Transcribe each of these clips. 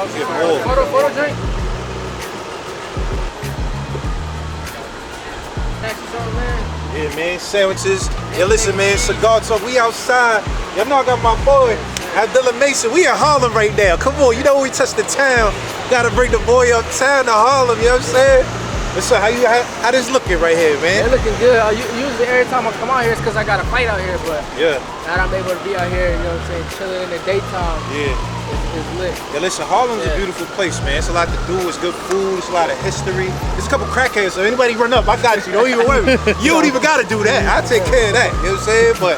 Photo drink. Yeah, man, sandwiches. Yeah, listen, man, Cigar Talk. We outside. Y'all know I got my boy, Abdullah Mason. We in Harlem right now. Come on, you know we touch the town. Gotta bring the boy uptown to Harlem, you know what I'm saying? So how this looking right here, man? They're looking good. Usually every time I come out here it's because I got a fight out here, but yeah, now I'm able to be out here, you know what I'm saying, chilling in the daytime. Yeah. It's lit. Yeah, listen, Harlem's a beautiful place, man. It's a lot to do, it's good food, it's a lot of history. There's a couple crackheads, so anybody run up, I got you. Don't even worry. You don't even gotta do that. I take care of that. You know what I'm saying? But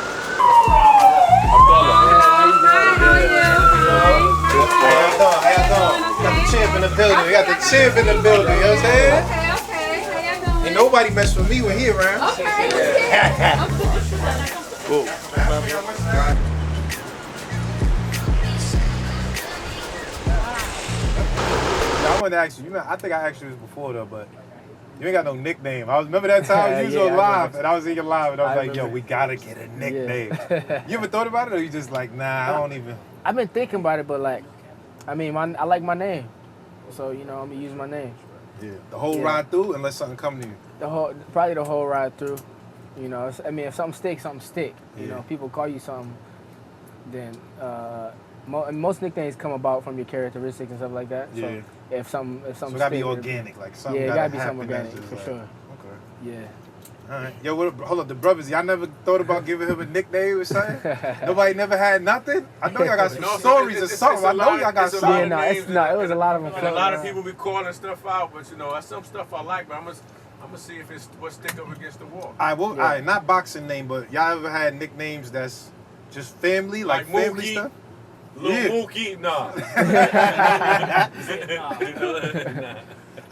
got the champ in the building. We got the champ in the building, you know what I'm saying? Okay. How y'all doing? Ain't nobody mess with me when he around. Okay, Cool. I wanted to ask you, I think I asked you this before though, but you ain't got no nickname. Remember that time you was on live and I was eating live and I was like, yo, we gotta get a nickname. You ever thought about it or you just like, nah, I don't even? I've been thinking about it, but like, I mean, I like my name. So, you know, I'm gonna use my name. Yeah. The whole ride through unless something come to you. Probably the whole ride through. You know, I mean, if something sticks, something stick. You know, people call you something, then most nicknames come about from your characteristics and stuff like that. So Yeah. if something So it gotta be organic, like something it gotta be happen something organic, for like, sure. Okay. Yeah. All right. Yo, hold up, the brothers, y'all never thought about giving him a nickname or something? Nobody never had nothing? I know y'all got some stories or something. I know y'all got something. Yeah, it was a lot of them. And a lot of people be calling stuff out, but you know, some stuff I like, but I'm gonna see if it's what stick up against the wall. All right, not boxing name, but y'all ever had nicknames that's just family, like family Mookie, stuff? Lil Mookie, nah.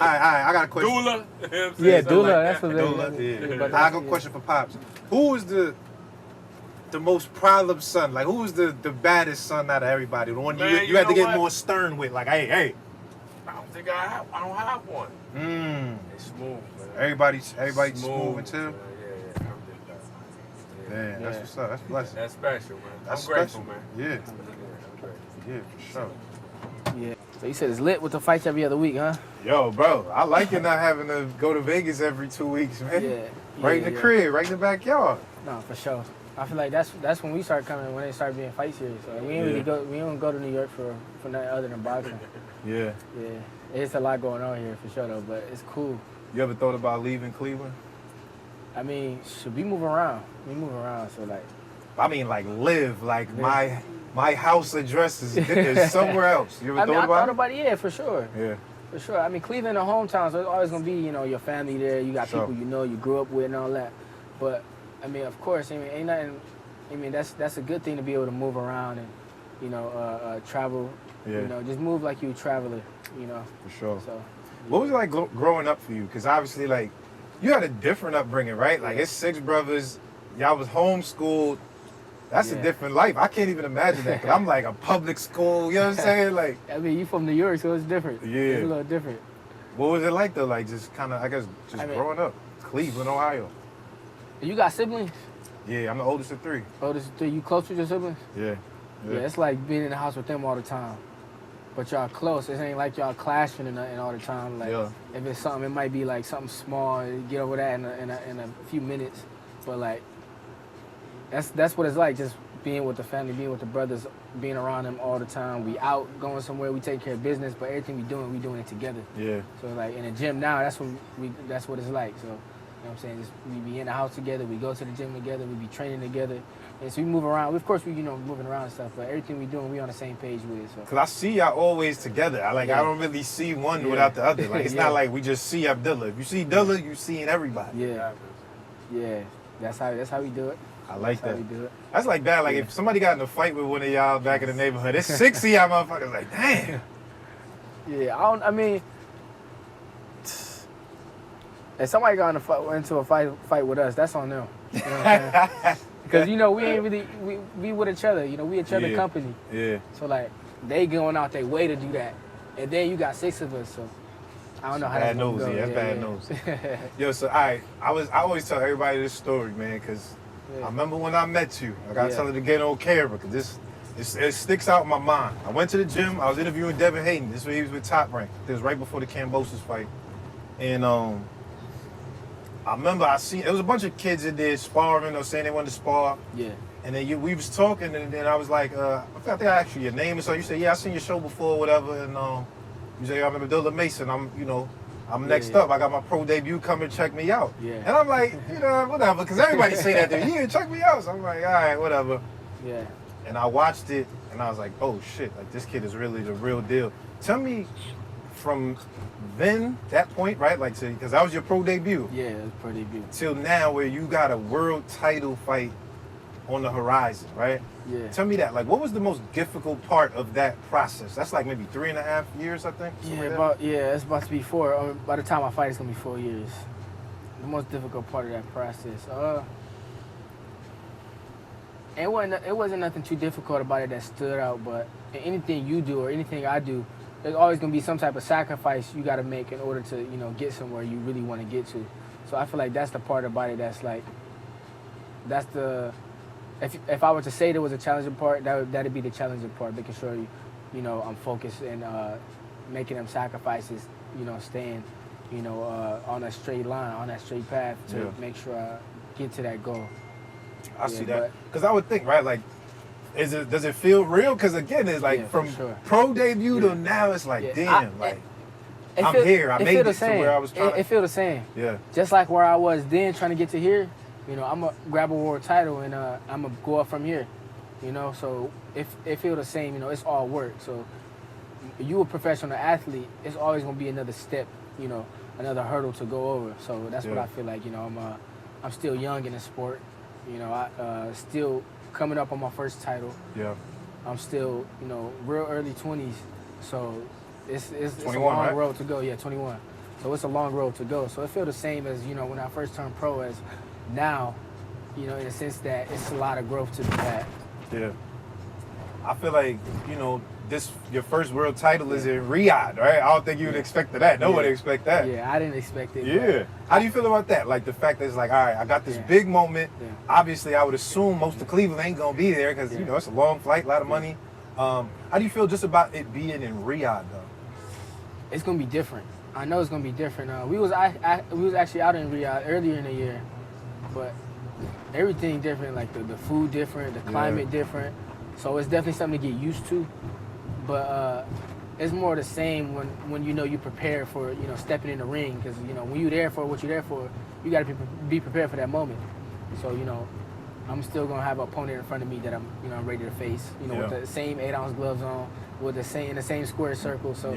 All right, I got a question. Dula. You know what I'm saying? Yeah, Something Dula, like that's what Dula, yeah. I got a question for Pops. Who was the most problem son? Like, who was the baddest son out of everybody? The one Man, you had to get what? more stern with? Like, hey. I don't think I don't have one. It's smooth, man. Everybody's smooth and chill. Yeah. That's what's up. That's a blessing. That's special, man. That's I'm grateful, special. man. Yeah, for sure. Yeah. So you said it's lit with the fights every other week, huh? Yo, bro, I like it not having to go to Vegas every 2 weeks, man. Yeah. Right in the crib, right in the backyard. No, for sure. I feel like that's when we start coming, when they start being fights here. So we ain't really we don't go to New York for nothing other than boxing. Yeah. Yeah. It's a lot going on here for sure though, but it's cool. You ever thought about leaving Cleveland? I mean, should we move around? We move around, so like. I mean, like live, like my house address is somewhere else. You ever thought about it? I thought about it, yeah, for sure. Yeah. For sure. I mean, Cleveland, a hometown, so it's always gonna be, you know, your family there. You got people you know, you grew up with, and all that. But I mean, of course, I mean, ain't nothing. I mean, that's a good thing to be able to move around and, you know, travel. Yeah. You know, just move like you a traveler. You know. For sure. So. What was it like growing up for you? Because obviously, like, you had a different upbringing, right? Like, it's 6 brothers. Y'all was homeschooled. That's a different life. I can't even imagine that. Cause I'm like a public school, you know what I'm saying? Like, I mean, you from New York, so it's different. Yeah. It's a little different. What was it like though? Like, just kind of, I guess, growing up, Cleveland, Ohio. You got siblings? Yeah, I'm the oldest of 3. Oldest of 3. You close with your siblings? Yeah. Yeah, it's like being in the house with them all the time. But y'all close. It ain't like y'all clashing and nothing all the time. Like, if it's something, it might be like something small. Get over that in a few minutes. But like, that's what it's like. Just being with the family, being with the brothers, being around them all the time. We out going somewhere. We take care of business, but everything we doing it together. Yeah. So like in the gym now, that's what it's like. So, you know what I'm saying? Just, we be in the house together. We go to the gym together. We be training together. And so we move around. Of course, we moving around and stuff, but everything we doing, we on the same page with it. So. Cause I see y'all always together. I don't really see one without the other. Like it's not like we just see Abdullah. If you see Abdullah, you seeing everybody. Yeah. Yeah. That's how we do it. I like that. How we do it. That's like bad. Like if somebody got in a fight with one of y'all back in the neighborhood, it's 6 of y'all motherfuckers. Like damn. Yeah. I mean, if somebody got into a fight with us, that's on them. You know what I'm saying? Because, you know, we ain't really, we with each other, you know, we each other company. Yeah. So, like, they going out their way to do that. And then you got 6 of us, so I don't know how that's going to go. That's bad news. Yo, so, I always tell everybody this story, man, because I remember when I met you. I got to tell it again on camera, because it sticks out in my mind. I went to the gym. I was interviewing Devin Hayden. This was he was with Top Rank. It was right before the Cambosis fight, and I remember it was a bunch of kids that did sparring or saying they wanted to spar. Yeah. And then we was talking, and then I was like, I think I asked you your name, and so you said, yeah, I seen your show before, whatever, and you say, I'm Abdullah Mason. I'm next up. I got my pro debut. Come and check me out. Yeah. And I'm like, whatever, because everybody say that to you. Check me out. So I'm like, all right, whatever. Yeah. And I watched it, and I was like, oh shit, like this kid is really the real deal. Tell me, from then, that point, right, like, because that was your pro debut. Yeah, it was pro debut. Till now, where you got a world title fight on the horizon, right? Yeah. Tell me that. Like, what was the most difficult part of that process? That's like maybe 3.5 years, I think. Yeah, it's about to be 4. By the time I fight, it's gonna be 4 years. The most difficult part of that process. It wasn't nothing too difficult about it that stood out. But anything you do or anything I do, there's always gonna be some type of sacrifice you got to make in order to get somewhere you really want to get to. So I feel like that's the part about it that's like, that's the. If I were to say there was a challenging part, that'd be the challenging part, making sure I'm focused and making them sacrifices, staying, on a straight line, on that straight path to make sure I get to that goal. I see that. Because I would think, right, like, does it feel real? Because again, it's like from pro debut to now, it's like, damn, I'm here. I made it to where I was trying. It feel the same. Yeah. Just like where I was then trying to get to here. I'm going to grab a world title and I'm going to go up from here, So it feel the same, it's all work. So you a professional athlete, it's always going to be another step, another hurdle to go over. So that's what I feel like, I'm still young in the sport. I still coming up on my first title. Yeah. I'm still, real early 20s. So it's a 21, long right? road to go. Yeah, 21. So it's a long road to go. So it feel the same as, when I first turned pro as now, in the sense that it's a lot of growth to be had. Yeah. I feel like, your first world title is in Riyadh, right? I don't think you would expect that. Nobody expect that. Yeah, I didn't expect it. Yeah. How do you feel about that? Like the fact that it's like, all right, I got this big moment. Yeah. Obviously, I would assume most of Cleveland ain't going to be there because, it's a long flight, a lot of money. How do you feel just about it being in Riyadh, though? It's going to be different. I know it's going to be different. We was actually out in Riyadh earlier in the year. But everything different, like the food different, the climate different. So it's definitely something to get used to. But it's more the same when you prepare for, stepping in the ring. Because, when you're there for what you're there for, you got to be prepared for that moment. So, I'm still going to have an opponent in front of me that I'm ready to face, with the same 8-ounce gloves on, with the same square circle. So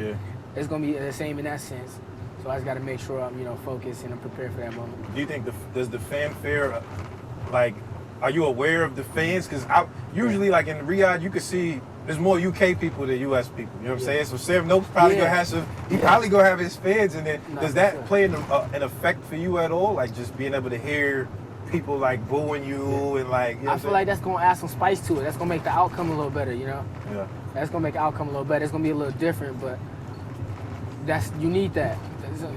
it's going to be the same in that sense. So I just got to make sure I'm, focused and I'm prepared for that moment. Do you think does the fanfare, like, are you aware of the fans? Because usually, like in Riyadh, you can see there's more UK people than US people. You know what I'm saying? So Sam Noakes probably gonna have probably gonna have his fans, and then does that play an effect for you at all? Like just being able to hear people like booing you and like. I feel like that's gonna add some spice to it. That's gonna make the outcome a little better. Yeah. That's gonna make the outcome a little better. It's gonna be a little different, but you need that.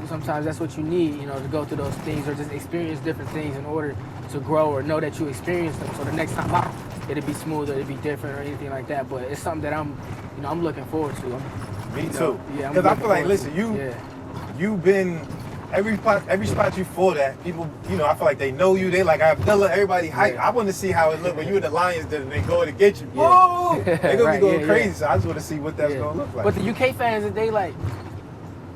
Sometimes that's what you need, to go through those things or just experience different things in order to grow or know that you experienced them. So the next time out, it'll be smoother, it'll be different or anything like that. But it's something that I'm looking forward to. Me too. Yeah, because I feel like, listen, you've been every spot you fought at. People, I feel like they know you. They like Abdullah. Everybody hype. I want to see how it look when you in the Lions Den and they go to get you. Whoa! They're gonna be going crazy. So I just want to see what that's gonna look like. But the UK fans, they like.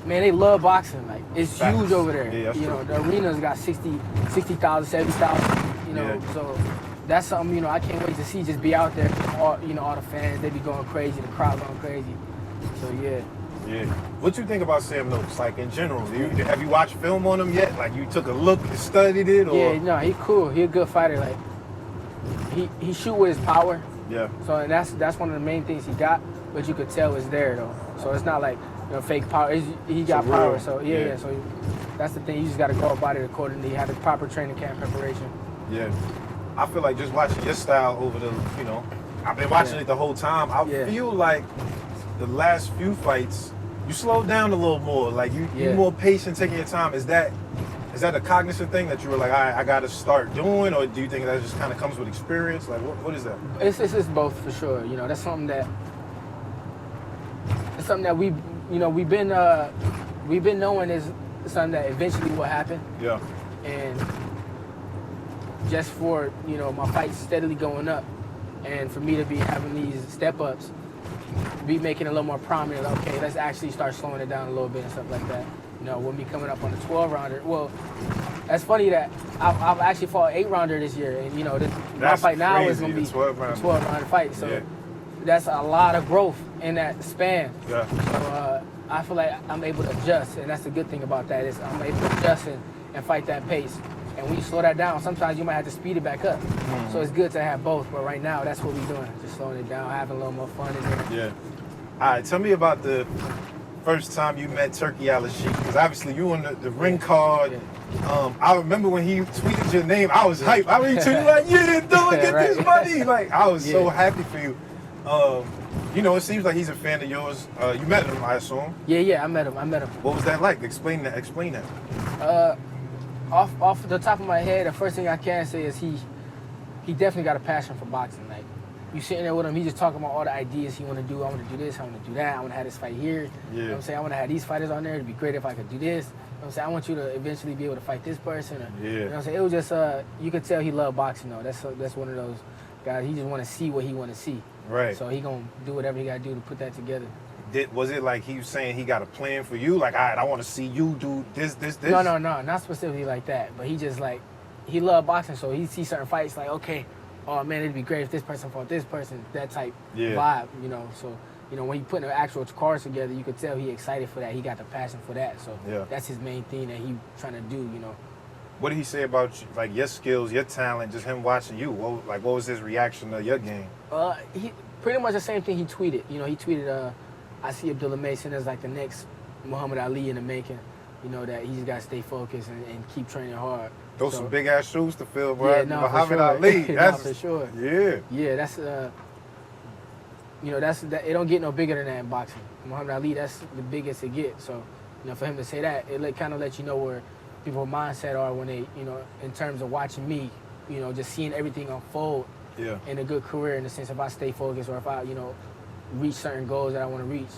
Man, they love boxing. Like it's huge over there. Yeah, the arena's got 60,000, 70,000. So that's something I can't wait to see. Just be out there, all the fans, they be going crazy, the crowd going crazy. So yeah. Yeah. What you think about Sam Noakes, like in general? Have you watched film on him yet? Like you took a look, you studied it, or? Yeah, no, he cool. He a good fighter. Like he shoot with his power. Yeah. So and that's one of the main things he got, but you could tell it's there though. So it's not like. Fake power. He got power, so yeah. So that's the thing. You just got to go about it accordingly. You have the proper training camp preparation. Yeah, I feel like just watching your style over the, I've been watching it the whole time. I feel like the last few fights, you slowed down a little more. Like you more patient, taking your time. Is that Is that a cognizant thing that you were like, I got to start doing, or do you think that just kind of comes with experience? Like, what is that? It's both for sure. You know, that's something that we've been knowing is something that eventually will happen. Yeah. And just for, you know, my fights steadily going up, and for me to be having these step ups, be making it a little more prominent. Okay, let's actually start slowing it down a little bit and stuff like that. You know, with me coming up on the 12-rounder. Well, that's funny that I've actually fought 8-rounder this year, and you know, my fight now is gonna be 12-rounder fight. So yeah. That's a lot of growth in that span. Yeah. So I feel like I'm able to adjust, and that's the good thing about that is I'm able to adjust and fight that pace. And when you slow that down, sometimes you might have to speed it back up. Mm. So it's good to have both. But right now, that's what we're doing, just slowing it down, having a little more fun in there. Yeah. All right, tell me about the first time you met Turki Alalshikh, because obviously you on the ring card. Yeah. I remember when he tweeted your name, I was hyped. I mean, he tweeted like, yeah, don't get right. this money. Like, I was so happy for you. You know, it seems like he's a fan of yours. You met him, I assume. Yeah, I met him. What was that like? Explain that. Off the top of my head, the first thing I can say is he definitely got a passion for boxing. Like, you sitting there with him, he just talking about all the ideas he want to do. I want to do this, I want to do that, I want to have this fight here. Yeah. You know what I'm saying? I want to have these fighters on there. It'd be great if I could do this. You know what I'm saying? I want you to eventually be able to fight this person. Or, yeah. You know what I'm saying? It was just, you could tell he loved boxing, though. That's one of those guys, he just want to see what he want to see. Right. So he going to do whatever he got to do to put that together. Was it like he was saying he got a plan for you? Like, all right, I want to see you do this. No, not specifically like that. But he just like, he loved boxing, so he sees certain fights like, okay, oh man, it'd be great if this person fought this person, that type vibe, you know. So, you know, when he put the actual cards together, you could tell he excited for that. He got the passion for that. So that's his main thing that he trying to do, you know. What did he say about you, like your skills, your talent, just him watching you? What was his reaction to your game? He pretty much the same thing he tweeted. You know, he tweeted, I see Abdullah Mason as like the next Muhammad Ali in the making. You know, that he just got to stay focused and keep training hard. Those some big ass shoes to fill, bro. Yeah, no, Muhammad for sure. Ali. That's for sure. Yeah. Yeah, that's you know, that it don't get no bigger than that in boxing. Muhammad Ali, that's the biggest it gets. So, you know, for him to say that, it kind of lets you know where people's mindset are when they, you know, in terms of watching me, you know, just seeing everything unfold in a good career, in the sense if I stay focused or if I, you know, reach certain goals that I want to reach.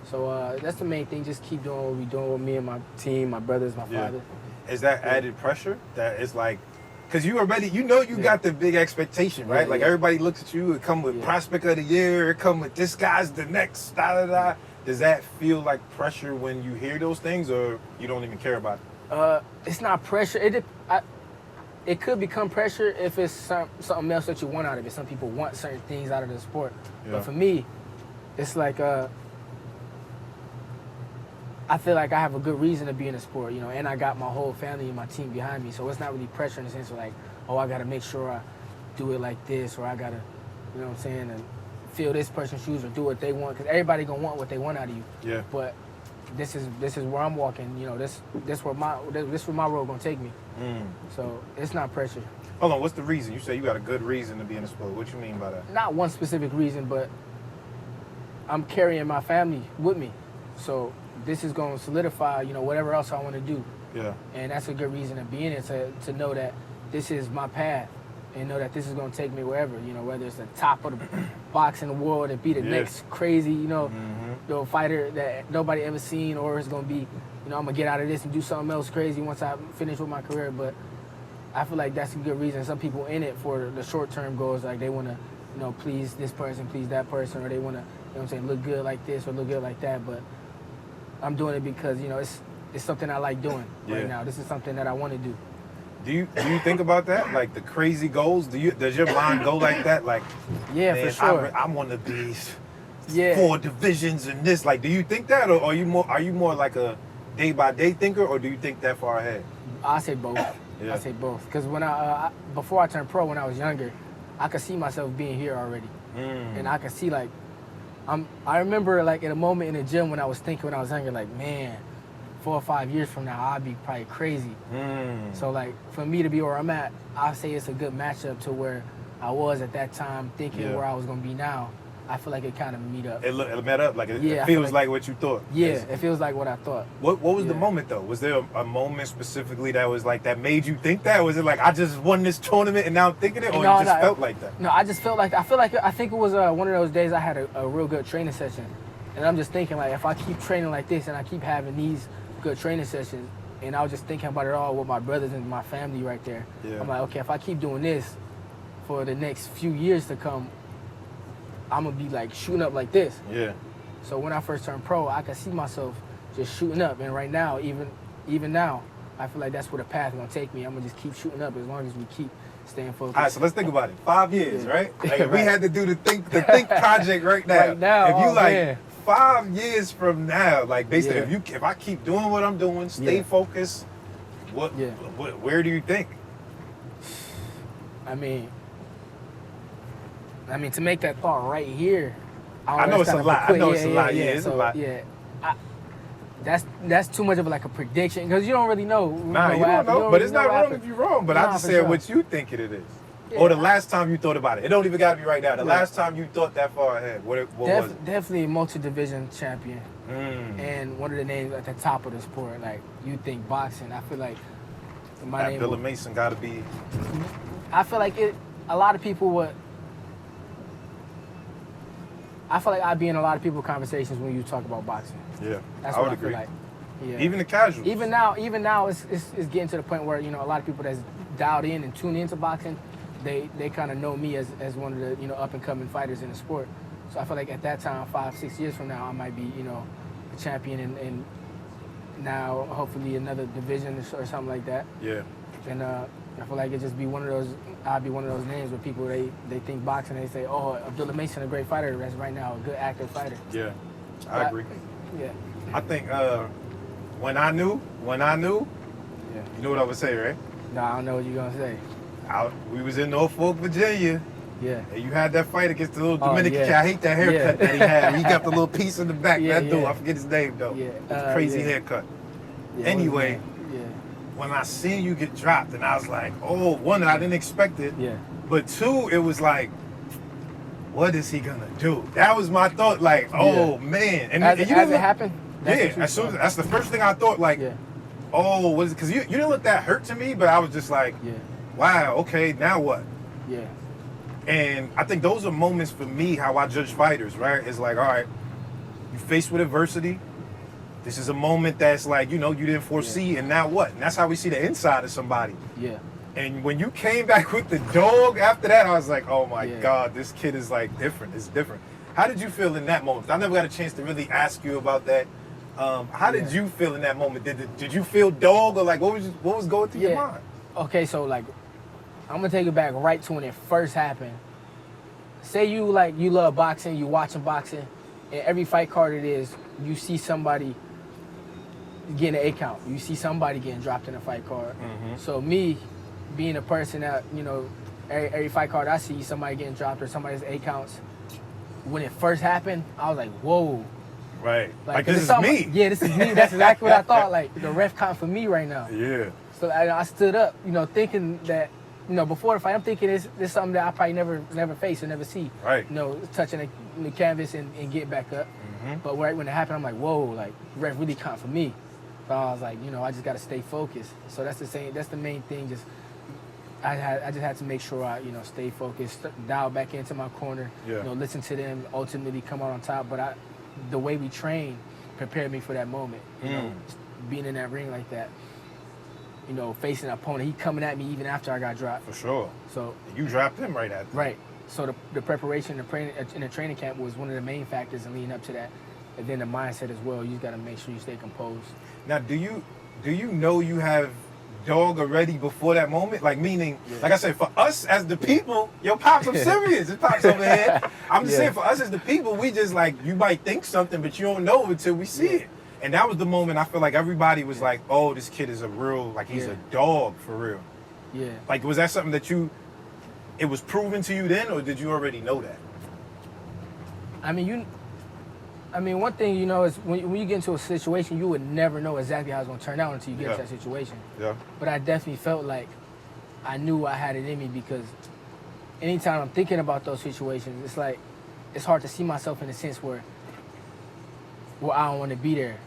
So that's the main thing. Just keep doing what we're doing with me and my team, my brothers, my father. Is that added pressure? That it's like, because you already, you know, you got the big expectation, right? Like everybody looks at you. It come with prospect of the year. It come with this guy's the next. Da da da. Does that feel like pressure when you hear those things, or you don't even care about it? It's not pressure. It could become pressure if it's something else that you want out of it. Some people want certain things out of the sport, but for me, it's like I feel like I have a good reason to be in the sport, you know, and I got my whole family and my team behind me, so it's not really pressure in the sense of like, oh, I got to make sure I do it like this, or I got to, you know what I'm saying, and fill this person's shoes or do what they want, because everybody gonna want what they want out of you. Yeah. But this is where I'm walking, you know. This where my road gonna take me. So it's not pressure. Hold on, what's the reason? You say you got a good reason to be in the sport. What you mean by that? Not one specific reason, but I'm carrying my family with me, so this is going to solidify, you know, whatever else I want to do. Yeah. And that's a good reason to be in it, to know that this is my path and know that this is going to take me wherever, you know, whether it's the top of the box in the world and be the next crazy, you know, fighter that nobody ever seen, or it's going to be, you know, I'm going to get out of this and do something else crazy once I finish with my career. But I feel like that's a good reason. Some people in it for the short-term goals, like they want to, you know, please this person, please that person, or they want to, you know what I'm saying, look good like this or look good like that. But I'm doing it because, you know, it's something I like doing right now. This is something that I want to do. Do you think about that, like the crazy goals? Does your mind go like that, like? Yeah, man, for sure. I want to be 4 divisions in this. Like, do you think that, or are you more like a day by day thinker, or do you think that far ahead? I say both. I say both, because when before I turned pro, when I was younger, I could see myself being here already, and I could see like. I remember like in a moment in the gym when I was thinking when I was younger, like, man, 4 or 5 years from now, I'd be probably crazy. So like for me to be where I'm at, I say it's a good matchup to where I was at that time, thinking where I was gonna be now. I feel like it kind of meet up. It met up, like it Yeah, I feels feel like what you thought. Yeah, it feels like what I thought. What was the moment though? Was there a moment specifically that was like that made you think that? Was it like I just won this tournament and now I'm thinking it, or No, it just felt like that? No, I just felt like I think it was one of those days I had a real good training session, and I'm just thinking like if I keep training like this and I keep having these good training sessions, and I was just thinking about it all with my brothers and my family right there. Yeah. I'm like, okay, if I keep doing this for the next few years to come, I'm gonna be like shooting up like this. Yeah. So when I first turned pro, I could see myself just shooting up. And right now, even now, I feel like that's where the path is gonna take me. I'm gonna just keep shooting up as long as we keep staying focused. All right, so let's think about it. 5 years, right? Like if we Right. had to do the think project right now. Right now, if you man. 5 years from now, like basically if I keep doing what I'm doing, stay focused, where do you think? I mean, to make that thought right here, I know it's a lot. I know it's a lot. Yeah, it's a lot. Yeah, that's too much of like a prediction because you don't really know. Nah, you don't know, but it's not wrong if you're wrong. But I just said what you think it is. Yeah, or the last time you thought about it. It don't even got to be right now. The last time you thought that far ahead, what was it? Definitely a multi-division champion. And one of the names at the top of the sport. Like, you think boxing, I feel like my name... Abdullah Mason got to be... I feel like a lot of people would... I feel like I'd be in a lot of people's conversations when you talk about boxing. Yeah, That's I what would agree. Feel like. Yeah. Even the casuals. Even now, it's getting to the point where, you know, a lot of people that's dialed in and tuned into boxing, they kind of know me as one of the, you know, up and coming fighters in the sport. So I feel like at that time, 5-6 years from now, I might be, you know, a champion and now hopefully another division or something like that. Yeah. And I feel like it just be one of those. I'd be one of those names where people they think boxing, they say, oh, Abdullah Mason, a great fighter. That's right now a good active fighter. Yeah, I agree. Yeah. I think when I knew, Yeah. you know what I would say, right? No, I don't know what you're gonna say. We was in Norfolk, Virginia. Yeah. And you had that fight against the little Dominican cat. I hate that haircut Yeah. that he had. He got the little piece in the back. Yeah, that dude, yeah. I forget his name though. Yeah. It's crazy haircut. Yeah, Anyway, yeah. when I seen you get dropped, and I was like, oh, one, I didn't expect it. Yeah. But two, it was like, what is he gonna do? That was my thought. Like, oh man. And as you it didn't look, happened. that's the first thing I thought. Like, oh, was it? Because you didn't look that hurt to me, but I was just like, wow, okay, now what? Yeah. And I think those are moments for me, how I judge fighters, right? It's like, all right, you faced with adversity. This is a moment that's like, you know, you didn't foresee, and now what? And that's how we see the inside of somebody. Yeah. And when you came back with the dog after that, I was like, oh my God, this kid is like different. It's different. How did you feel in that moment? I never got a chance to really ask you about that. How did you feel in that moment? Did you feel dog, or like what was going through your mind? Okay, so like, I'm gonna take it back right to when it first happened. Say you love boxing, you watching boxing, and every fight card it is, you see somebody getting an 8 count. You see somebody getting dropped in a fight card. Mm-hmm. So me, being a person that, you know, every fight card I see somebody getting dropped or somebody's 8 counts. When it first happened, I was like, whoa. Right. Like this is me. Yeah, this is me. That's exactly what I thought. Like, the ref count for me right now. Yeah. So I stood up, you know, thinking that, you know, before the fight, I'm thinking this is something that I probably never face or never see. Right. You know, touching the canvas and get back up. Mm-hmm. But right when it happened, I'm like, whoa, like, ref really count for me. So I was like, you know, I just got to stay focused. So that's the main thing. Just I just had to make sure I, you know, stay focused, dial back into my corner, you know, listen to them, ultimately come out on top. But the way we train prepared me for that moment. You know, being in that ring like that. You know, facing an opponent, he coming at me even after I got dropped. For sure. So you dropped him right after. Right. So the preparation in the training camp was one of the main factors in leading up to that. And then the mindset as well. You just got to make sure you stay composed. Now, do you know you have dog already before that moment? Like, meaning, like I said, for us as the people, yo, Pops, I'm serious. It Pops over here. I'm just saying, for us as the people, we just like, you might think something, but you don't know until we see it. And that was the moment I feel like everybody was like, oh, this kid is a real, like he's a dog for real. Yeah. Like, was that something that it was proven to you then, or did you already know that? I mean, one thing you know is when you get into a situation, you would never know exactly how it's going to turn out until you get into that situation. Yeah. But I definitely felt like I knew I had it in me because anytime I'm thinking about those situations, it's like it's hard to see myself in a sense where I don't want to be there.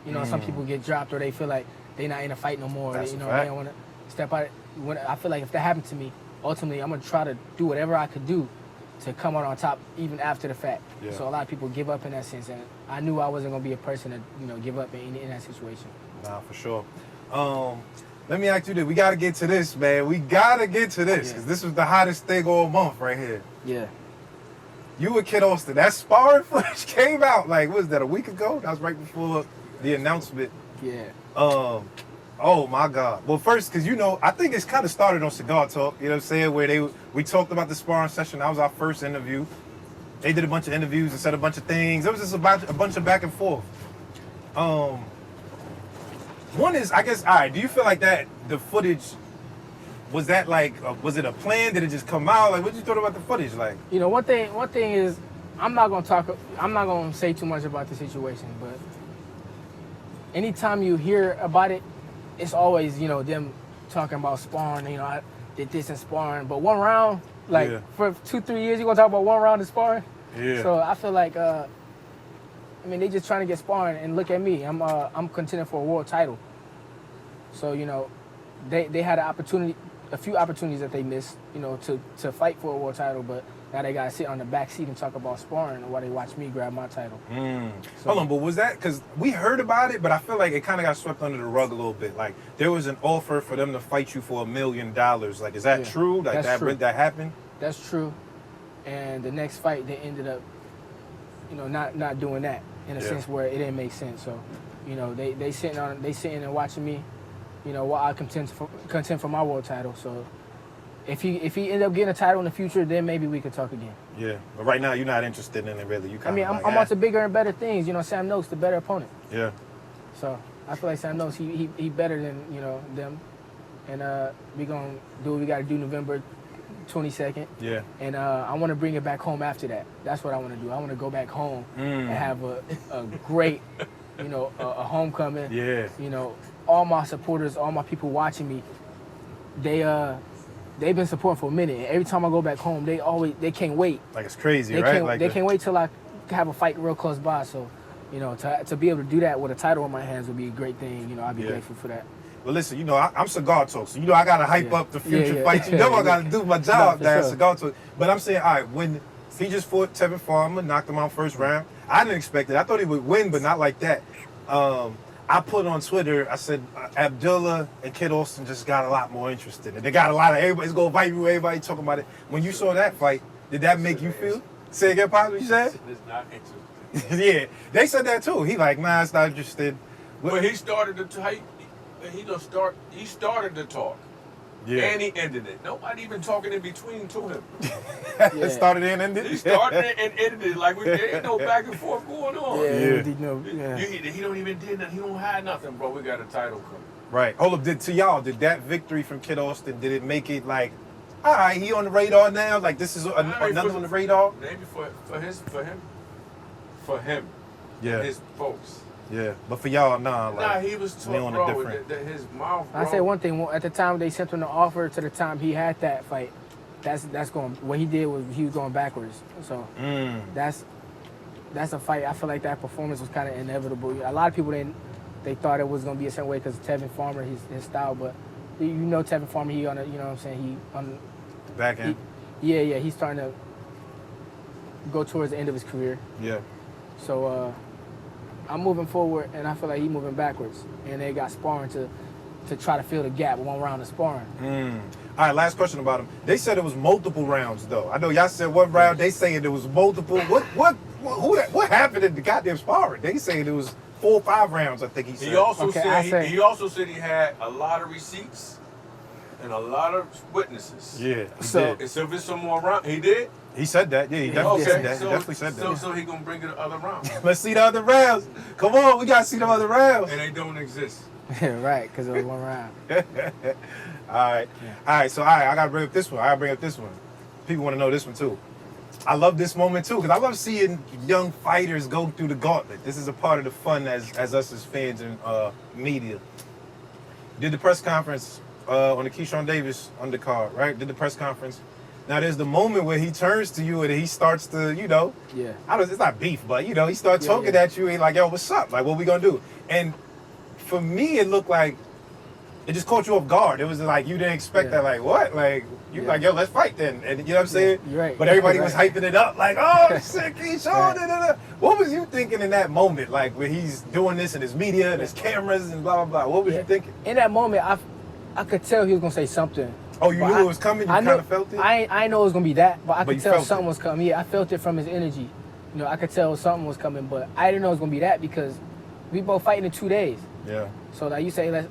You know, some people get dropped or they feel like they're not in a fight no more. That's You know, a fact. they don't want to step out. When I feel like if that happened to me, ultimately I'm gonna try to do whatever I could do to come out on top even after the fact. Yeah. So a lot of people give up in that sense, and I knew I wasn't gonna be a person to give up in that situation. Nah, for sure. Let me ask you this. We got to get to this, man. We got to get to this because this was the hottest thing all month right here. Yeah. You and Kid Austin, that sparring footage came out like, what was that, a week ago? That was right before the announcement. Yeah. Oh my God. Well, first, because I think it's kind of started on Cigar Talk, you know what I'm saying, where we talked about the sparring session. That was our first interview. They did a bunch of interviews and said a bunch of things. It was just a bunch of back and forth. One is, I guess, all right, do you feel like that, the footage, was that like, was it a plan? Did it just come out? Like, what did you thought about the footage? Like, One thing is, I'm not gonna say too much about the situation, but anytime you hear about it, it's always, them talking about sparring, I did this in sparring, but one round, for 2-3 years, you gonna talk about one round of sparring? Yeah. So I feel like, they just trying to get sparring, and look at me, I'm contending for a world title. So, they had a few opportunities that they missed, to fight for a world title, but now they gotta sit on the back seat and talk about sparring while they watch me grab my title. So, hold on, but was that, because we heard about it, but I feel like it kind of got swept under the rug a little bit. Like, there was an offer for them to fight you for $1 million. Like, is that true? Like, that's true. That happened? That's true. And the next fight, they ended up, not doing that in a sense where it didn't make sense. So, they sitting and watching me, while I contend for my world title. So, if he end up getting a title in the future, then maybe we could talk again. Yeah, but right now you're not interested in it really. You I'm on to bigger and better things. Sam Noakes, the better opponent. Yeah. So I feel like Sam Noakes, he better than them, and we gonna do what we got to do November 22nd. Yeah. And I want to bring it back home after that. That's what I want to do. I want to go back home and have a great, a homecoming. Yeah. All my supporters, all my people watching me, they've been supporting for a minute. And every time I go back home, they can't wait. Like it's crazy, right? They can't wait till I have a fight real close by. So, to be able to do that with a title in my hands would be a great thing. I'd be grateful for that. Well, listen, I'm Cigar Talk, so I gotta hype up the future fights. I gotta do my job there at Cigar Talk. But I'm saying, all right, when he just fought Tevin Farmer, knocked him out first round, I didn't expect it. I thought he would win, but not like that. I put on Twitter, I said, Abdullah and Kid Austin just got a lot more interested. And they got a lot of everybody's gonna fight you, everybody talking about it. When you saw that fight, did that make you feel? Say again, Pop, what you said? It's not interesting. Yeah, they said that too. He like, nah, it's not interested. Well, he started the fight. He started the talk. Yeah. And he ended it. Nobody even talking in between to him. It started and ended. He started it and ended it. Like there ain't no back and forth going on. He don't even did nothing. He don't have nothing, bro. We got a title coming. Right. Hold up. Did that victory from Kid Austin, did it make it like, all right, he on the radar now? Like this is another on the radar? Maybe for him. Yeah. His folks. Yeah, but for y'all, nah. Like, he was tough, on bro. a different. His mouth, bro. I say one thing. At the time they sent him the offer to the time he had that fight, that's going. What he did was he was going backwards. So that's a fight. I feel like that performance was kind of inevitable. A lot of people they thought it was going to be a certain way because Tevin Farmer, his style. But Tevin Farmer, he on a, what I'm saying, he on the back end. He's starting to go towards the end of his career. Yeah. So. I'm moving forward, and I feel like he's moving backwards. And they got sparring to try to fill the gap, one round of sparring. All right, last question about him. They said it was multiple rounds, though. I know y'all said one round. They saying it was multiple. What happened in the goddamn sparring? They saying it was 4 or 5 rounds. I think he said. He also said he had a lot of receipts and a lot of witnesses. Yeah. So if it's some more round, he did. He said that. Yeah, he definitely said that. He definitely said that. So he gonna bring it the other round. Let's see the other rounds. Come on, we gotta see the other rounds. And they don't exist. Right, because it was one round. All right. Yeah. All right, I gotta bring up this one. People want to know this one too. I love this moment too, because I love seeing young fighters go through the gauntlet. This is a part of the fun as us as fans and media. Did the press conference on the Keyshawn Davis undercard, right? Did the press conference. Now there's the moment where he turns to you and he starts to, it's not beef, but he starts talking at you and like, yo, what's up? Like, what we gonna do? And for me, it looked like it just caught you off guard. It was like you didn't expect that. Like, what? Like, you like, yo, let's fight then. And you know what I'm saying? You're right. But everybody was hyping it up, like, oh, shit, Keyshawn. Right. What was you thinking in that moment, like, where he's doing this and his media and his cameras and blah, blah, blah? What was you thinking? In that moment, I could tell he was going to say something. Oh, you knew it was coming? You kind of felt it? I know it was going to be that, but I could tell something was coming. Yeah, I felt it from his energy. I could tell something was coming, but I didn't know it was going to be that because we both fighting in 2 days. Yeah. So, like you say, let's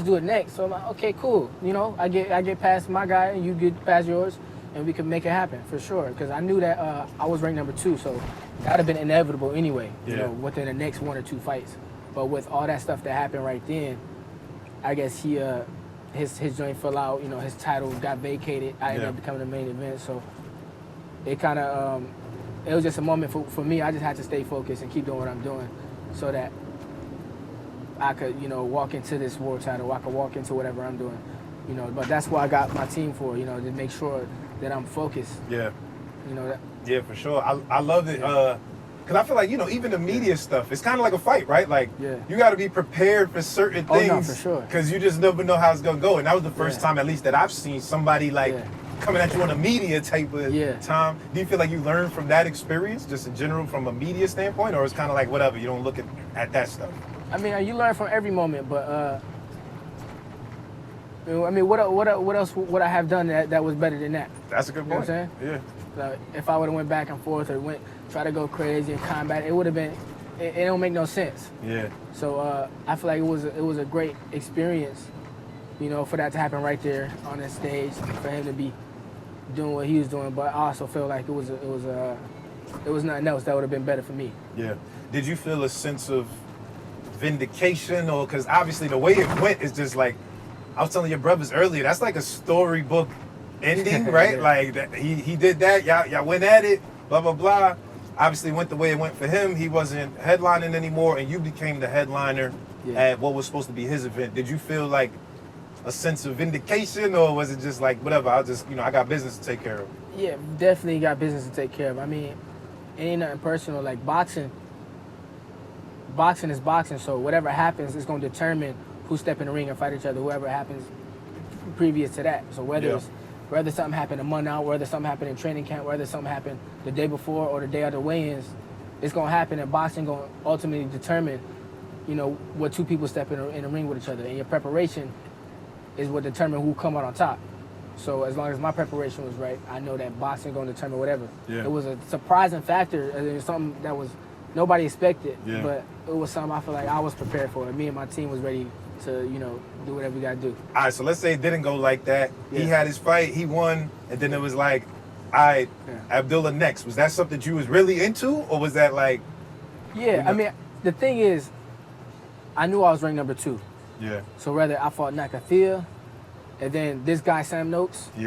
do it next. So I'm like, okay, cool. I get past my guy and you get past yours and we can make it happen for sure. Because I knew that I was ranked number 2, so that would have been inevitable anyway, within the next 1 or 2 fights. But with all that stuff that happened right then, I guess his joint fell out, his title got vacated. I ended up becoming the main event. So it kind of, it was just a moment for me. I just had to stay focused and keep doing what I'm doing so that I could, walk into this world title. I could walk into whatever I'm doing, But that's what I got my team for, to make sure that I'm focused. Yeah. That. Yeah, for sure. I love it. Because I feel like, even the media stuff, it's kind of like a fight, right? Like, you got to be prepared for certain things. Oh, no, for sure. Because you just never know how it's going to go. And that was the first time, at least, that I've seen somebody, coming at you on a media type of time. Do you feel like you learned from that experience, just in general, from a media standpoint? Or it's kind of like, whatever, you don't look at that stuff? I mean, you learn from every moment, but what else would I have done that was better than that? That's a good point. You know what I'm saying? Yeah. Like, if I would have went back and forth or try to go crazy and combat, it would have been. It don't make no sense. Yeah. So I feel like it was a great experience, for that to happen right there on that stage, for him to be doing what he was doing. But I also feel like it was nothing else that would have been better for me. Yeah. Did you feel a sense of vindication, or because obviously the way it went is just like I was telling your brothers earlier, that's like a storybook ending, right? Like he did that, y'all went at it, blah blah blah. Obviously went the way it went for him. He wasn't headlining anymore, and you became the headliner at what was supposed to be his event. Did you feel like a sense of vindication, or was it just like whatever? I'll just I got business to take care of. Yeah, definitely got business to take care of. I mean, it ain't nothing personal. Like boxing is boxing, so whatever happens is going to determine who step in the ring and fight each other, whoever happens previous to that. So whether something happened a month out, whether something happened in training camp, whether something happened the day before or the day of the weigh-ins, it's going to happen, and boxing going to ultimately determine, what 2 people step in the ring with each other. And your preparation is what determine who come out on top. So as long as my preparation was right, I know that boxing going to determine whatever. Yeah. It was a surprising factor. It was something that was nobody expected, but it was something I feel like I was prepared for. Me and my team was ready to, do whatever we got to do. All right, so let's say it didn't go like that. Yeah. He had his fight, he won, and then it was like, all right, Abdullah next. Was that something you was really into, or was that like... Yeah, I mean, the thing is, I knew I was ranked number 2. Yeah. So whether I fought Nakathia, and then this guy, Sam Noakes, he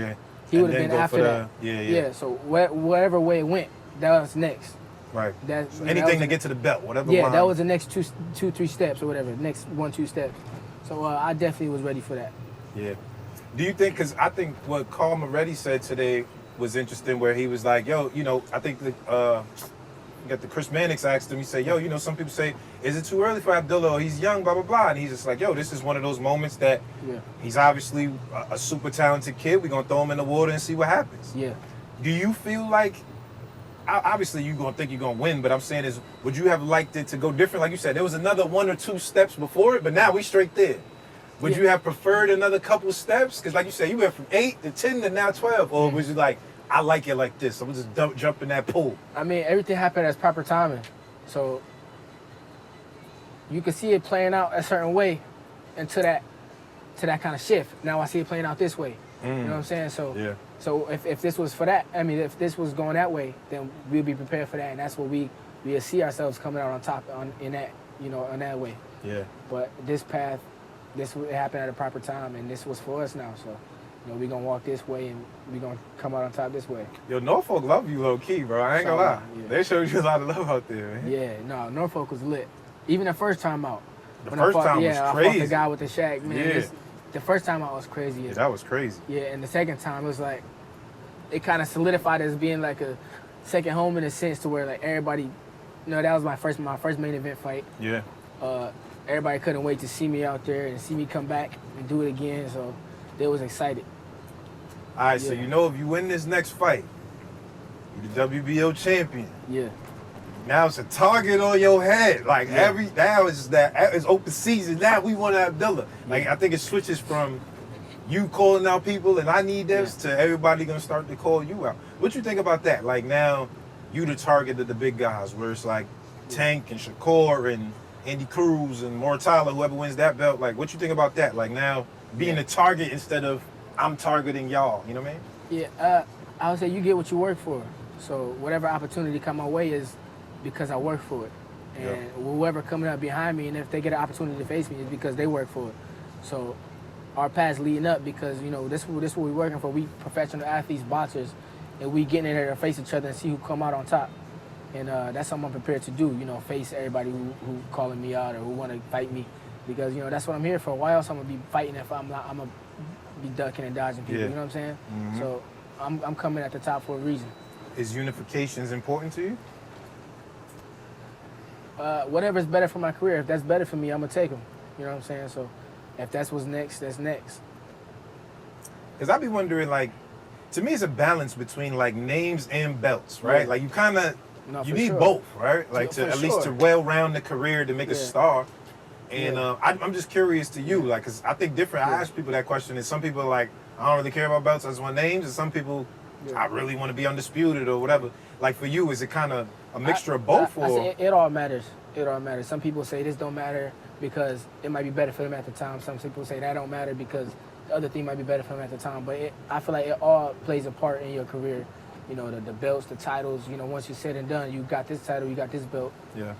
would have been after that. Yeah, so whatever way it went, that was next. Right. So anything to get to the belt, whatever. Yeah, that was the next 2, 3 steps or whatever. Next 1, 2 steps. So I definitely was ready for that. Yeah. Do you think? Because I think what Carl Moretti said today was interesting, where he was like, "Yo, I think that you got the Chris Mannix asked him. He said, "Yo, some people say, is it too early for Abdullah? Or he's young, blah blah blah." And he's just like, "Yo, this is one of those moments that he's obviously a super talented kid. We're gonna throw him in the water and see what happens." Yeah. Do you feel like? Obviously, you're going to think you're going to win, but I'm saying is, would you have liked it to go different? Like you said, there was another 1 or 2 steps before it, but now we straight there. Would you have preferred another couple steps? Because like you said, you went from 8 to 10 to now 12. Or was you like, I like it like this, I'm just jump in that pool? I mean, everything happened as proper timing. So you could see it playing out a certain way to that kind of shift. Now I see it playing out this way. You know what I'm saying? So So if this was for that, I mean, if this was going that way, then we'll be prepared for that, and that's what we'll see ourselves coming out on top in that, on that way. Yeah. But this path, this happened at a proper time, and this was for us now. So, we're gonna walk this way, and we're gonna come out on top this way. Yo, Norfolk love you low key, bro. I ain't gonna lie. Yeah. They showed you a lot of love out there, man. Yeah, no, Norfolk was lit. Even the first time out. The first time was crazy. I fought the guy with the shack, man. Yeah. The first time out was crazy. Yeah, that was crazy. Yeah, and the second time it was like, it kind of solidified as being like a second home in a sense to where like everybody, you know, that was my first main event fight. Yeah. Everybody couldn't wait to see me out there and see me come back and do it again, so they was excited. All right, so you know if you win this next fight, you're the WBO champion. Yeah. Now it's a target on your head. Like now it's open season. Now we want Abdullah. Like I think it switches from you calling out people and I need this to everybody gonna start to call you out. What you think about that? Like now you the target of the big guys, where it's like Tank and Shakur and Andy Cruz and Mortala, whoever wins that belt. Like what you think about that? Like now being the target instead of I'm targeting y'all. You know what I mean? Yeah. I would say you get what you work for. So whatever opportunity come my way is because I work for it. And whoever coming up behind me, and if they get an opportunity to face me, it's because they work for it. So our paths leading up because, you know, this is what we're working for. We professional athletes, boxers, and we getting in there to face each other and see who come out on top. And that's something I'm prepared to do, you know, face everybody who calling me out or who want to fight me. Because, you know, that's what I'm here for. Why else I'm going to be fighting if I'm going to be ducking and dodging people, you know what I'm saying? Mm-hmm. So I'm coming at the top for a reason. Is unifications important to you? Whatever's better for my career. If that's better for me, I'm going to take them. You know what I'm saying? So if that's what's next, that's next. Because I be wondering, like, to me it's a balance between, like, names and belts, right? Like, you kind of, you need both, right? Like, to at least to well-round the career to make a star. And I'm just curious to you, like, because I think different, I ask people that question, and some people are like, I don't really care about belts, I just want names, and some people, I really want to be undisputed or whatever. Like, for you, is it kind of a mixture of both? I say it all matters. It all matters. Some people say this don't matter because it might be better for them at the time. Some people say that don't matter because the other thing might be better for them at the time. But I feel like it all plays a part in your career. You know, the belts, the titles, you know, once you're said and done, you got this title, you got this belt. Yeah.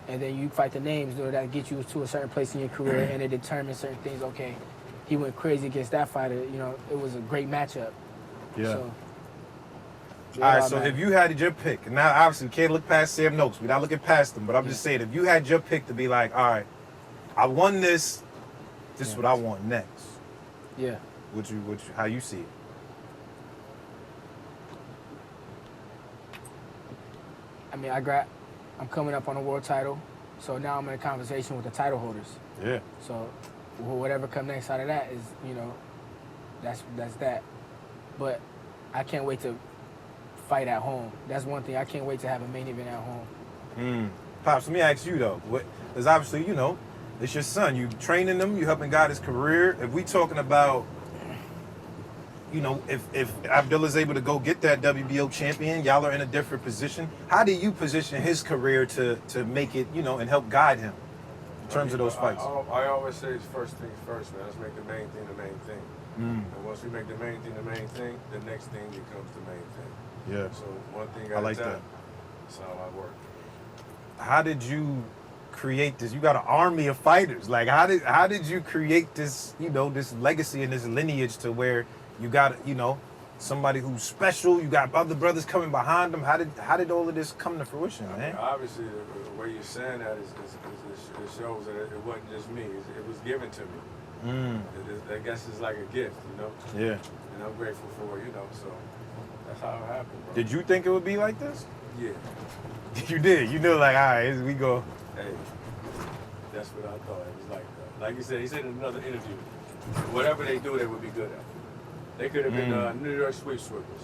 And then you fight the names, you know, that get you to a certain place in your career and it determines certain things. Okay, he went crazy against that fighter. You know, it was a great matchup. Yeah. So, all right, so if you had your pick, and now obviously we can't look past Sam Noakes, we're not looking past him, but I'm just saying, if you had your pick to be like, all right, I won this is what I want next. Yeah. How you see it? I mean, I'm coming up on a world title, so now I'm in a conversation with the title holders. Yeah. So whatever comes next out of that is, you know, that's that. But I can't wait to fight at home. That's one thing. I can't wait to have a main event at home. Pops, let me ask you though. Because obviously, you know, it's your son. You training him. You helping guide his career. If we talking about, you know, if Abdullah's able to go get that WBO champion, y'all are in a different position. How do you position his career to make it, you know, and help guide him in terms of those fights? I always say it's first things first, man. Let's make the main thing the main thing. And once we make the main thing the main thing, the next thing becomes the main thing. Yeah. So one thing at I like a time. that. That's how I work. How did you create this? You got an army of fighters. Like, how did you create this, you know, this legacy and this lineage to where you got, you know, somebody who's special, you got other brothers coming behind them? How did all of this come to fruition, man? I mean, obviously, the way you're saying that it shows that it wasn't just me. It was given to me. I guess it's like a gift, you know? Yeah. And I'm grateful for it, you know, so that's how it happened, bro. Did you think it would be like this? Yeah. You did. You knew, like, all right, here we go. Hey, that's what I thought. It was like that. Like you said, he said in another interview, whatever they do, they would be good at. They could have been New York Sweep Sweepers.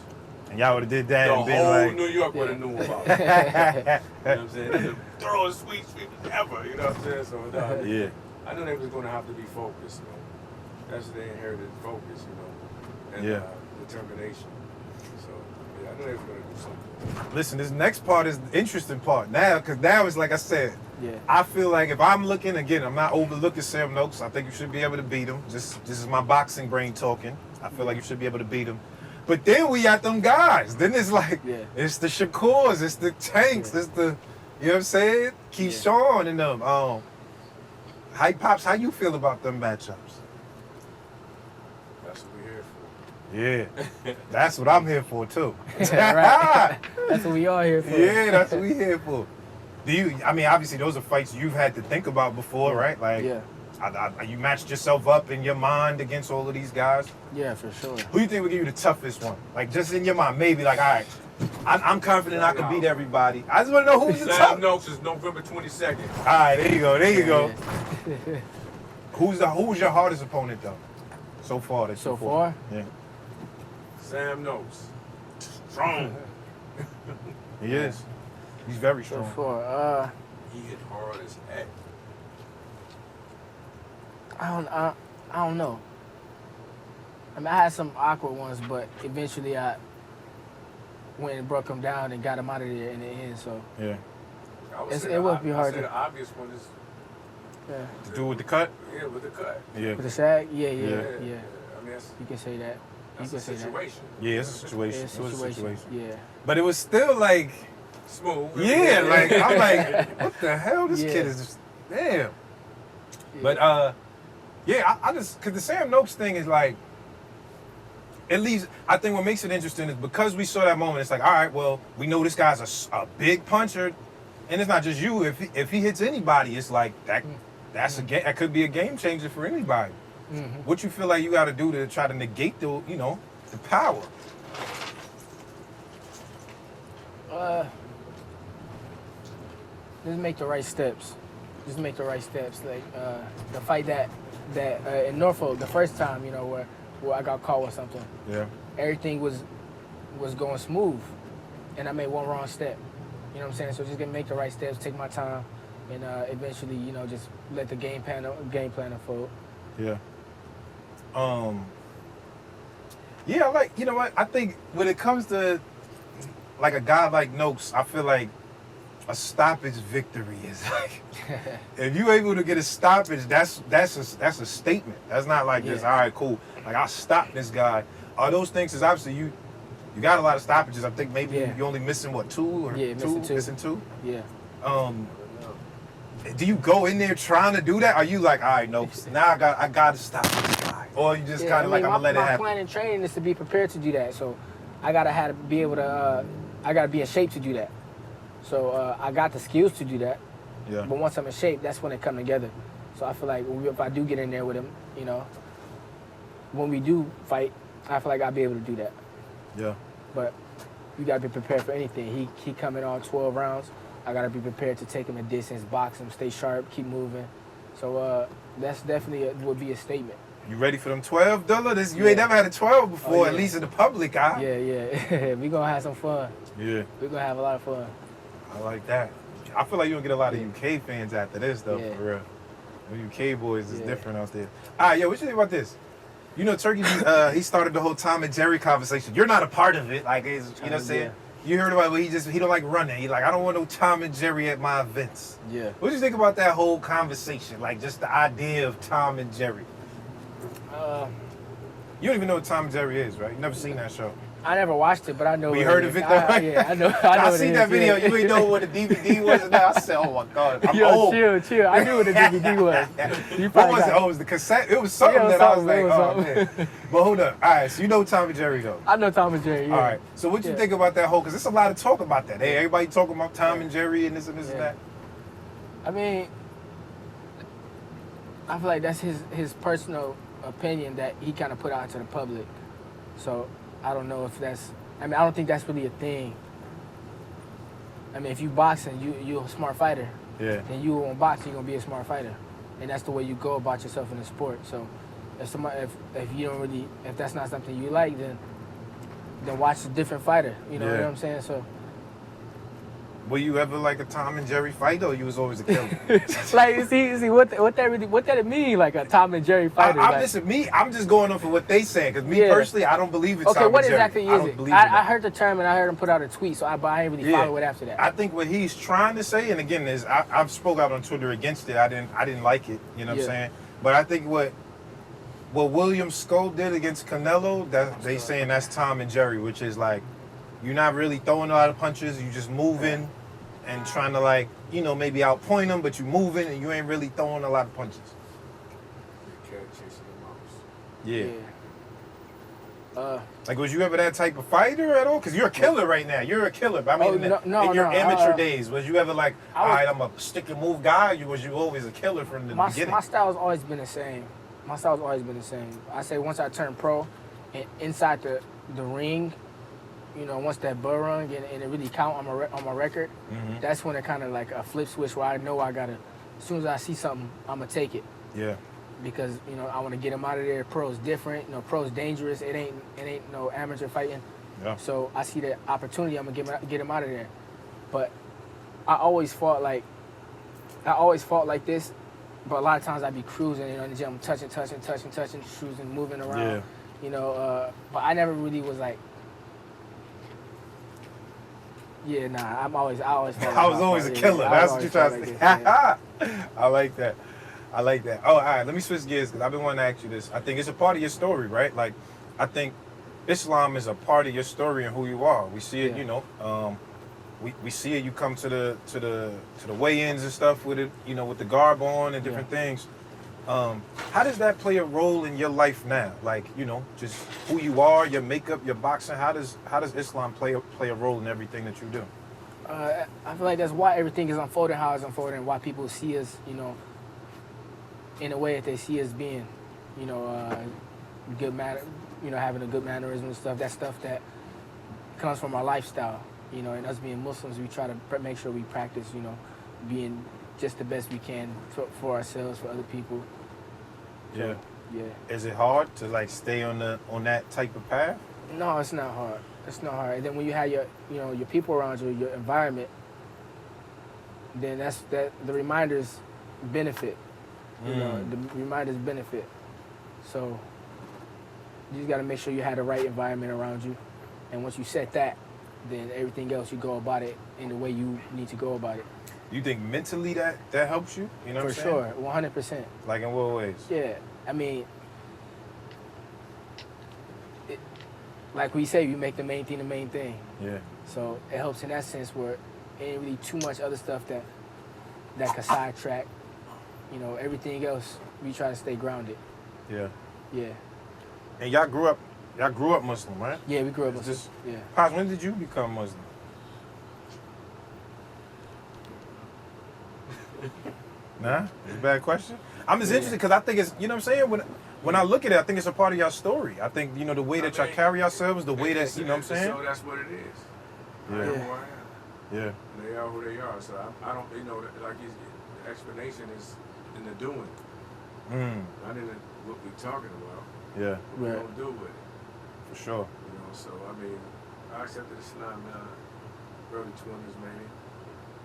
And y'all would have did that The and been whole like... New York would have knew about it. You know what I'm saying? They're the thoroughest sweep sweepers ever, you know what I'm saying? So, yeah. I knew they was going to have to be focused, you know. That's what they inherited, focus, you know, and determination. So, yeah, I knew they were going to do something. Listen, this next part is the interesting part now, because now it's like I said, Yeah. I feel like if I'm looking, again, I'm not overlooking Sam Noakes. I think you should be able to beat him. This is my boxing brain talking. I feel like you should be able to beat him. But then we got them guys. Then it's like, it's the Shakurs, it's the Tanks, it's the, you know what I'm saying? Keyshawn and them. Hi, Pops, how you feel about them matchups? That's what we're here for. Yeah, that's what I'm here for too. Right. That's what we all here for. Yeah, that's what we here for. I mean, obviously those are fights you've had to think about before, right? Like, You matched yourself up in your mind against all of these guys? Yeah, for sure. Who you think would give you the toughest one? Like, just in your mind, maybe like, all right, I'm confident I can beat everybody. I just want to know who's the Sam toughest. Noakes is November 22nd. All right, there you go. There you go. Yeah. Who's your hardest opponent though? So far. So far? Yeah. Sam Noakes. Strong. He is. He's very So strong. far, He hit hard as heck. I don't know. I mean, I had some awkward ones, but eventually I went and broke him down and got him out of there in the end. So Yeah. I would It's- say it would be I hard say to- the obvious one is yeah, To do with the cut? yeah with the cut. Yeah. with the sag, yeah. I mean that's You can say that. You a can say that. situation. Yeah, it's a situation. It's It was a situation. Yeah. But it was still like, Smooth. yeah, like I'm like, what the hell? This Yeah. kid is just damn. Yeah. But yeah, I just cause the Sam Noakes thing is like, at least I think what makes it interesting is because we saw that moment. It's like, all right, well, we know this guy's a big puncher, and it's not just you. If he hits anybody, it's like that's a game. That could be a game changer for anybody. Mhm. What you feel like you got to do to try to negate the power? Just make the right steps. Just make the right steps. Like the fight that in Norfolk the first time, where I got caught with something. Yeah. Everything was going smooth, and I made one wrong step. You know what I'm saying? So just gonna make the right steps, take my time, and eventually, just let the game plan unfold. Yeah. Yeah, like, you know what? I think when it comes to like a guy like Noakes, I feel like a stoppage victory is like if you're able to get a stoppage, that's a statement. That's not like just all right, cool. Like I stopped this guy. Are those things? Because obviously you got a lot of stoppages. I think maybe you're only missing what, two? Missing two. Yeah. Do you go in there trying to do that? Are you like, all right, no, now I got to stop this guy, or you just kind of like I'm gonna let it happen? My plan in training is to be prepared to do that. So I gotta be able to. I gotta be in shape to do that. So I got the skills to do that. Yeah. But once I'm in shape, that's when it come together. So I feel like if I do get in there with him, when we do fight, I feel like I'll be able to do that. Yeah. But you gotta be prepared for anything. He coming on 12 rounds. I gotta be prepared to take him a distance, box him, stay sharp, keep moving. So that's definitely would be a statement. You ready for them 12, Dilla? You ain't never had a 12 before, at least in the public eye. Yeah. We gonna have some fun. Yeah. We gonna have a lot of fun. I like that. I feel like you'll get a lot of UK fans after this, though, Yeah. for real. The UK boys is different out there. All right, what you think about this? Turkey, he started the whole Tom and Jerry conversation. You're not a part of it. Like, you know what I'm saying? Yeah. You heard about it, he don't like running. He like, I don't want no Tom and Jerry at my events. Yeah. What do you think about that whole conversation? Like, just the idea of Tom and Jerry. You don't even know what Tom and Jerry is, right? You never seen that show. I never watched it, but I know. We what heard it of is. it, though, right? Yeah, I know. I what seen it that is, video. yeah. You ain't know what the DVD was. And I said, oh my God, I'm old. Chill. I knew what the DVD was. You What probably was it? got- Oh, it was the cassette. It was something Yeah, it was that I was something. like, It oh was man. But hold up. All right, so you know Tom and Jerry though. I know Tom and Jerry. Yeah. All right. So what you think about that whole? Because there's a lot of talk about that. Hey, everybody talking about Tom and Jerry and this and this and that. I mean, I feel like that's his personal opinion that he kind of put out to the public. So I don't know if that's. I mean, I don't think that's really a thing. I mean, if you boxing, you're a smart fighter. Yeah. Then you on boxing, you're gonna be a smart fighter, and that's the way you go about yourself in the sport. So if you don't really, if that's not something you like, then watch a different fighter. You know what I'm saying? So. Were you ever like a Tom and Jerry fighter, or you was always a killer? Like, see what that mean, like a Tom and Jerry fighter? Listen, I'm just going off of what they saying, because me personally, I don't believe it's okay, Tom what and Jerry. exactly is it? I heard the term and I heard him put out a tweet, but I ain't really follow it after that. I think what he's trying to say, and again, is I've spoke out on Twitter against it. I didn't like it. You know what I'm saying? But I think what William Scope did against Canelo, that they saying that's Tom and Jerry, which is like you're not really throwing a lot of punches, you just moving and trying to like maybe outpoint them, but you moving and you ain't really throwing a lot of punches. Cat chasing the mouse. Yeah. Like, was you ever that type of fighter at all? Because you're a killer right now. You're a killer. But I mean, in your amateur days, was you ever like, all right, I'm a stick and move guy? Or was you always a killer from the beginning? My style's always been the same. My style's always been the same. I say once I turned pro, and inside the ring, you know, once that bull run and it really count on my record, that's when it kind of like a flip switch where I know I gotta. As soon as I see something, I'm gonna take it. Yeah. Because, you know, I want to get him out of there. Pro's different. You know, pro's dangerous. It ain't no amateur fighting. Yeah. So I see the opportunity. I'm gonna get him out of there. But I always fought like this. But a lot of times I'd be cruising, you know, in the gym, touching, cruising, moving around. Yeah. You know, but I never really was like. Yeah, nah. I always fought. I was always a killer. That's what you're trying to say. I like that. I like that. Oh, all right. Let me switch gears because I've been wanting to ask you this. I think it's a part of your story, right? Like, I think Islam is a part of your story and who you are. We see it, you know. We see it. You come to the weigh-ins and stuff with it, you know, with the garb on and different things. How does that play a role in your life now? Like, you know, just who you are, your makeup, your boxing. How does Islam play a role in everything that you do? I feel like that's why everything is unfolding how it's unfolding, and why people see us, you know, in a way that they see us being, you know, good manner, you know, having a good mannerism and stuff. That stuff that comes from our lifestyle, you know, and us being Muslims, we try to make sure we practice, you know, being just the best we can for ourselves, for other people. Yeah. Yeah. Is it hard to like stay on that type of path? No, it's not hard. It's not hard. And then when you have your people around you, your environment, then the reminders benefit. You know, the reminders benefit. So you just got to make sure you have the right environment around you. And once you set that, then everything else, you go about it in the way you need to go about it. You think mentally that helps you? You know what I'm saying? For sure, 100%. Like in what ways? Yeah, I mean, like we say, you make the main thing the main thing. Yeah. So it helps in that sense where ain't really too much other stuff that can sidetrack. You know, everything else, we try to stay grounded. Yeah. Yeah. And y'all grew up Muslim, right? Yeah, we grew up Muslim. Yeah. Pops, when did you become Muslim? Nah? It's a bad question? I'm just interested because I think it's, you know what I'm saying? When I look at it, I think it's a part of your story. I think, you know, the way that y'all carry yourselves, the way that's, you know what I'm saying? So that's what it is. Yeah. I am who I am. Yeah. And they are who they are. So I don't, you know, like the explanation is in the doing. Not in what we're talking about. Yeah. What we're going to do with it. For sure. You know, so I mean, I accepted Islam in early 20s, maybe.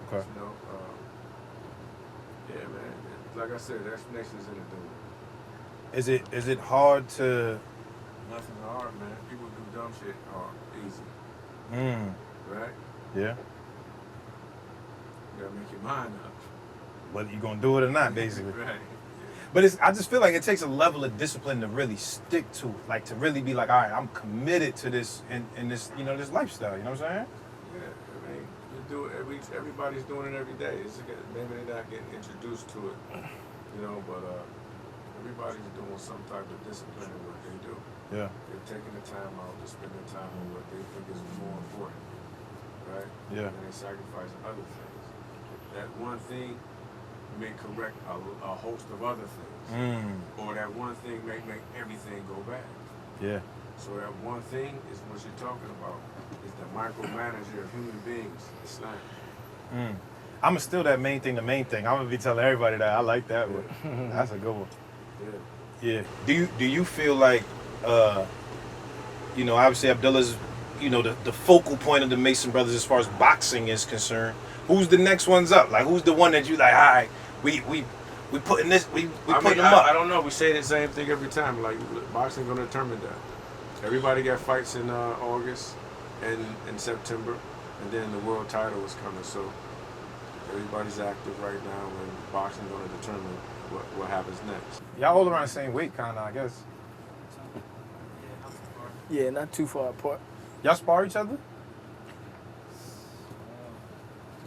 Okay. You know, yeah, man. Like I said, the explanation is in the doing. Is it hard to? Nothing hard, man. People do dumb shit hard, easy. Right? Yeah. You gotta make your mind up. Whether you gonna do it or not, basically. Right. But I just feel like it takes a level of discipline to really stick to it. Like to really be like, all right, I'm committed to this in this, you know, this lifestyle. You know what I'm saying? Yeah, I mean, you do it everybody's doing it every day. Maybe they're not getting introduced to it, you know, but everybody's doing some type of discipline in what they do. Yeah. They're taking the time out to spend the time on what they think is more important, right? Yeah. And they sacrifice other things. That one thing may correct a host of other things. Or that one thing may make everything go bad. Yeah. So that one thing is what you're talking about, is the micromanager of human beings, Islam. I'm going to steal that main thing, the main thing. I'm going to be telling everybody that. I like that one. That's a good one. Yeah. Yeah. Do you feel like, you know, obviously Abdullah's, you know, the focal point of the Mason brothers as far as boxing is concerned. Who's the next ones up? Like, who's the one that you like, all right, we putting this, we putting them up. I don't know. We say the same thing every time. Like, boxing gonna determine that. Everybody got fights in August and in September, and then the world title is coming. So everybody's active right now, and boxing gonna determine what happens next. Y'all hold around the same weight, kind of, I guess. Yeah, not too far apart. Y'all spar each other?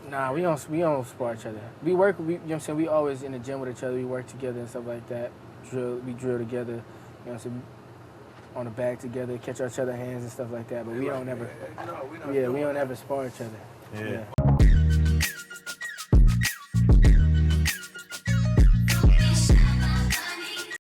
Nah, we don't spar each other. We work. You know what I'm saying? We always in the gym with each other. We work together and stuff like that. We drill together. You know what I'm saying? on the bag together, catch each other's hands and stuff like that. But we don't ever. No, we don't. Yeah, we don't ever spar each other. Yeah.